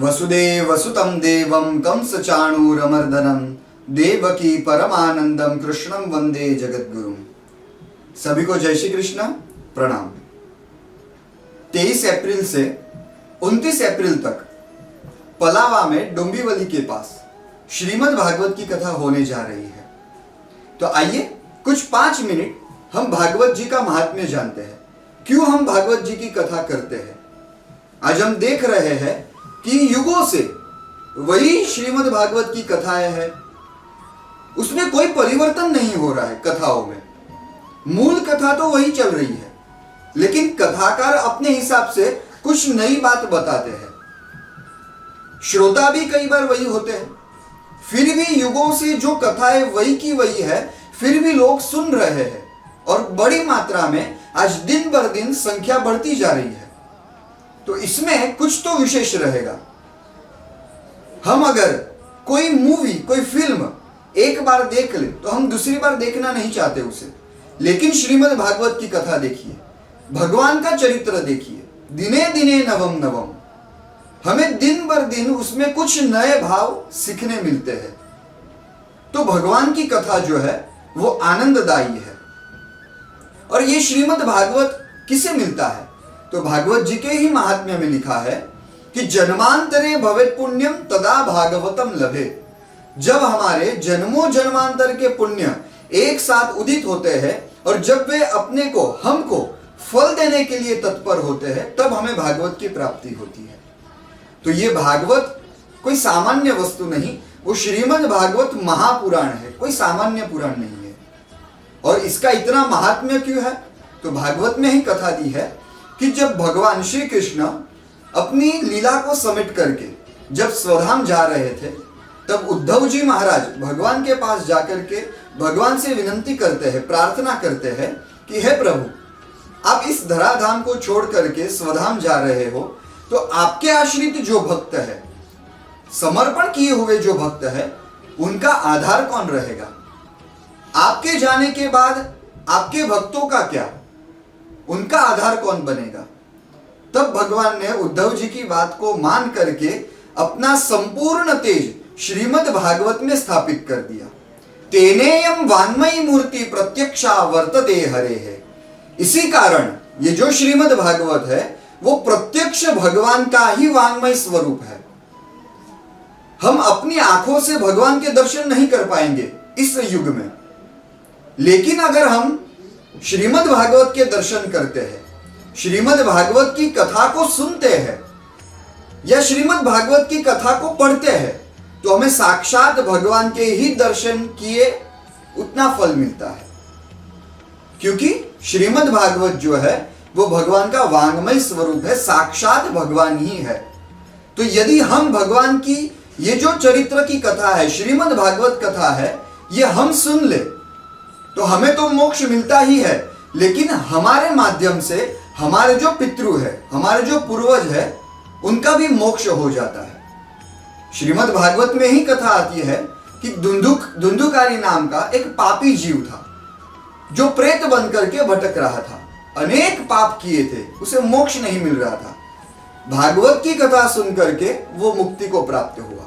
वसुदेवसुतं देवं कंसचाणूरमर्दनं देवकी परमानंदम कृष्णम वंदे जगद्गुरुम। सभी को जय श्री कृष्ण, प्रणाम। 23 अप्रैल से 29 अप्रैल तक पलावा में डोंबिवली के पास श्रीमद् भागवत की कथा होने जा रही है। तो आइए कुछ 5 मिनट हम भागवत जी का महात्म्य जानते हैं। क्यों हम भागवत जी की कथा करते हैं? आज हम देख रहे हैं कि युगों से वही श्रीमद् भागवत की कथाएं हैं, उसमें कोई परिवर्तन नहीं हो रहा है। कथाओं में मूल कथा तो वही चल रही है, लेकिन कथाकार अपने हिसाब से कुछ नई बात बताते हैं। श्रोता भी कई बार वही होते हैं, फिर भी युगों से जो कथाएं वही की वही है, फिर भी लोग सुन रहे हैं और बड़ी मात्रा में आज दिन बर दिन संख्या बढ़ती जा रही है। तो इसमें कुछ तो विशेष रहेगा। हम अगर कोई मूवी, कोई फिल्म एक बार देख ले तो हम दूसरी बार देखना नहीं चाहते उसे, लेकिन श्रीमद् भागवत की कथा देखिए, भगवान का चरित्र देखिए, दिने दिने नवम नवम, हमें दिन बर दिन उसमें कुछ नए भाव सीखने मिलते हैं। तो भगवान की कथा जो है वो आनंददायी है। और ये श्रीमद् भागवत किसे मिलता है? तो भागवत जी के ही महात्म्य में लिखा है कि जन्मांतरे भवेत् पुण्यम तदा भागवतम लभे। जब हमारे जन्मों जन्मांतर के पुण्य एक साथ उदित होते हैं और जब वे अपने को, हमको फल देने के लिए तत्पर होते हैं, तब हमें भागवत की प्राप्ति होती है। तो ये भागवत कोई सामान्य वस्तु नहीं, वो श्रीमद् भागवत महापुराण है, कोई सामान्य पुराण नहीं है। और इसका इतना महात्म्य क्यों है? तो भागवत में ही कथा दी है कि जब भगवान श्री कृष्ण अपनी लीला को समेट करके जब स्वधाम जा रहे थे, तब उद्धव जी महाराज भगवान के पास जाकर के भगवान से विनंती करते हैं, प्रार्थना करते हैं कि हे प्रभु, आप इस धराधाम को छोड़ करके स्वधाम जा रहे हो, तो आपके आश्रित जो भक्त है, समर्पण किए हुए जो भक्त है, उनका आधार कौन रहेगा? आपके जाने के बाद आपके भक्तों का क्या, उनका आधार कौन बनेगा? तब भगवान ने उद्धव जी की बात को मान करके अपना संपूर्ण तेज श्रीमद् भागवत में स्थापित कर दिया। तेनेयम वान्मयी मूर्ति प्रत्यक्षा वर्तते हरे है। इसी कारण ये जो श्रीमद् भागवत है वो प्रत्यक्ष भगवान का ही वाङ्मय स्वरूप है। हम अपनी आंखों से भगवान के दर्शन नहीं कर पाएंगे इस युग में, लेकिन अगर हम श्रीमद् भागवत के दर्शन करते हैं, श्रीमद्द भागवत की कथा को सुनते हैं या श्रीमद्द भागवत की कथा को पढ़ते हैं, तो हमें साक्षात भगवान के ही दर्शन किए उतना फल मिलता है। क्योंकि श्रीमद्द भागवत जो है वो भगवान का वाङ्मय स्वरूप है, साक्षात भगवान ही है। तो यदि हम भगवान की ये जो चरित्र की कथा है, श्रीमद्द भागवत कथा है, ये हम सुन ले तो हमें तो मोक्ष मिलता ही है, लेकिन हमारे माध्यम से हमारे जो पितृ है, हमारे जो पूर्वज है, उनका भी मोक्ष हो जाता है। श्रीमद् भागवत में ही कथा आती है कि धुंधुकारी नाम का एक पापी जीव था, जो प्रेत बन करके भटक रहा था, अनेक पाप किए थे, उसे मोक्ष नहीं मिल रहा था। भागवत की कथा सुन करके वो मुक्ति को प्राप्त हुआ।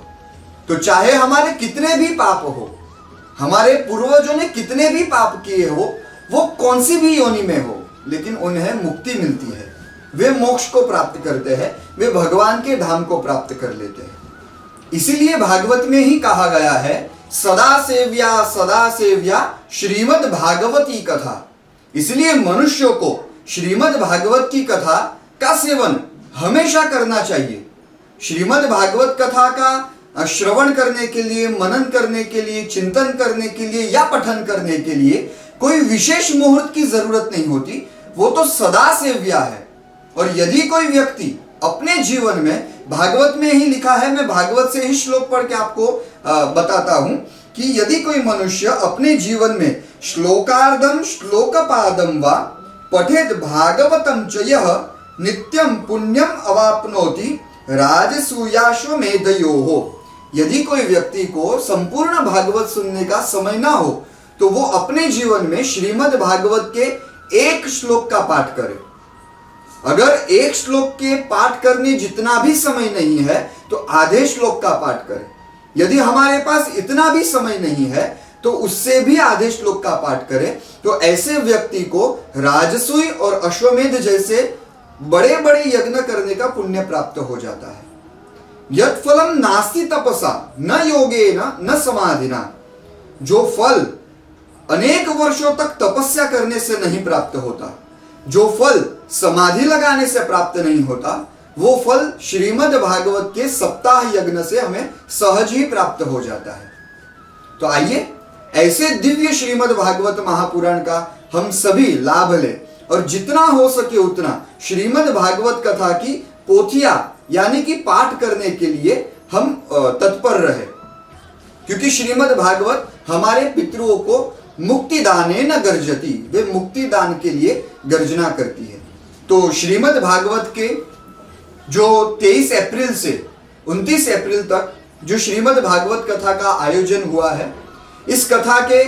तो चाहे हमारे कितने भी पाप हो, हमारे पूर्वजों ने कितने भी पाप किए हो, वो कौन सी भी योनि में हो, लेकिन उन्हें मुक्ति मिलती है, वे मोक्ष को प्राप्त करते हैं, वे भगवान के धाम को प्राप्त कर लेते हैं। इसीलिए भागवत में ही कहा गया है, सदा सेव्या श्रीमद् भागवती कथा। इसलिए मनुष्यों को श्रीमद् भागवत की कथा का सेवन हमेशा करना चाहिए। श्रीमद् भागवत कथा का श्रवण करने के लिए, मनन करने के लिए, चिंतन करने के लिए या पठन करने के लिए कोई विशेष मुहूर्त की जरूरत नहीं होती, वो तो सदा सेव्या है। और यदि कोई व्यक्ति अपने जीवन में, भागवत में ही लिखा है, मैं भागवत से ही श्लोक पढ़ के आपको बताता हूं कि यदि कोई मनुष्य अपने जीवन में श्लोकार्धम श्लोकपादम वा पठेत भागवतम च यः नित्यम पुण्यम अवाप्नोति राजसूयाश्वमेधयोः। यदि कोई व्यक्ति को संपूर्ण भागवत सुनने का समय ना हो, तो वो अपने जीवन में श्रीमद् भागवत के एक श्लोक का पाठ करे। अगर एक श्लोक के पाठ करने जितना भी समय नहीं है तो आधे श्लोक का पाठ करें। यदि हमारे पास इतना भी समय नहीं है तो उससे भी आधे श्लोक का पाठ करें। तो ऐसे व्यक्ति को राजसूय और अश्वमेध जैसे बड़े बड़े यज्ञ करने का पुण्य प्राप्त हो जाता है। यत् फलम नास्ति तपसा न योगेन न समाधिना, जो फल अनेक वर्षों तक तपस्या करने से नहीं प्राप्त होता, जो फल समाधि लगाने से प्राप्त नहीं होता, वो फल श्रीमद् भागवत के सप्ताह यज्ञ से हमें सहज ही प्राप्त हो जाता है। तो आइए ऐसे दिव्य श्रीमद् भागवत महापुराण का हम सभी लाभ लें और जितना हो सके उतना श्रीमद् भागवत कथा की पोथिया यानी कि पाठ करने के लिए हम तत्पर रहे, क्योंकि श्रीमद् भागवत हमारे पितरों को मुक्ति दाने न गर्जती, वे मुक्ति दान के लिए गर्जना करती है। तो श्रीमद् भागवत के जो 23 अप्रैल से 29 अप्रैल तक जो श्रीमद् भागवत कथा का आयोजन हुआ है, इस कथा के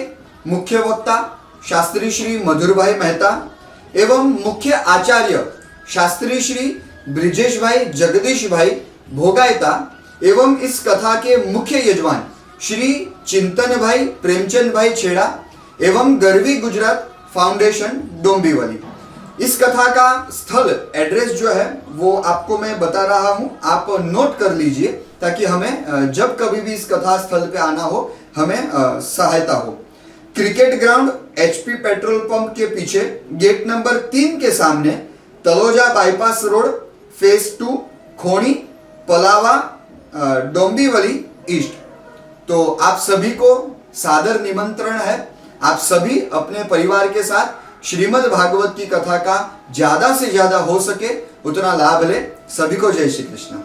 मुख्य वक्ता शास्त्री श्री मधुर भाई मेहता एवं मुख्य आचार्य शास्त्री श्री ब्रिजेश भाई जगदीश भाई भोगायता एवं इस कथा के मुख्य यजमान श्री चिंतन भाई प्रेमचंद भाई छेड़ा एवं गर्वी गुजरात फाउंडेशन डोंबिवली। इस कथा का स्थल एड्रेस जो है वो आपको मैं बता रहा हूं, आप नोट कर लीजिए ताकि हमें जब कभी भी इस कथा स्थल पे आना हो हमें सहायता हो। Cricket ground HP petrol pump के पीछे गेट नंबर 3 के सामने तलोजा बाईपास रोड फेज 2 खोनी पलावा डोंबिवली ईस्ट। तो आप सभी को सादर निमंत्रण है, आप सभी अपने परिवार के साथ श्रीमद् भागवत की कथा का ज्यादा से ज्यादा हो सके उतना लाभ ले। सभी को जय श्री कृष्ण।